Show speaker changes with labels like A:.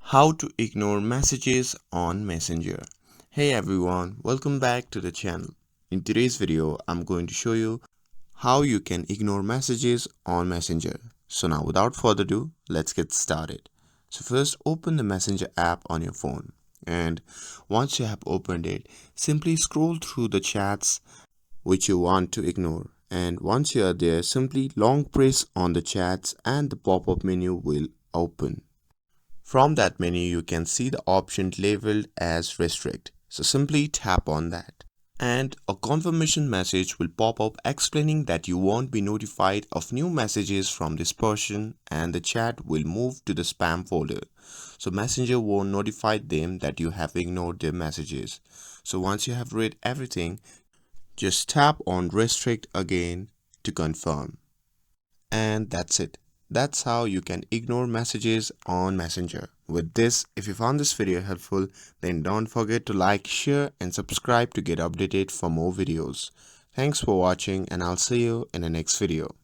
A: How to ignore messages on Messenger. Hey everyone, welcome back to the channel. In today's video, I'm going to show you how you can ignore messages on Messenger. So now without further ado, let's get started. So first open the Messenger app on your phone, and once you have opened it, simply scroll through the chats which you want to ignore. And once you are there, simply long press on the chats and the pop-up menu will open. From that menu, you can see the option labeled as restrict. So simply tap on that. And a confirmation message will pop up explaining that you won't be notified of new messages from this person and the chat will move to the spam folder. So Messenger won't notify them that you have ignored their messages. So once you have read everything, just tap on restrict again to confirm. And that's it. That's how you can ignore messages on Messenger. With this, if you found this video helpful, then don't forget to like, share and subscribe to get updated for more videos. Thanks for watching and I'll see you in the next video.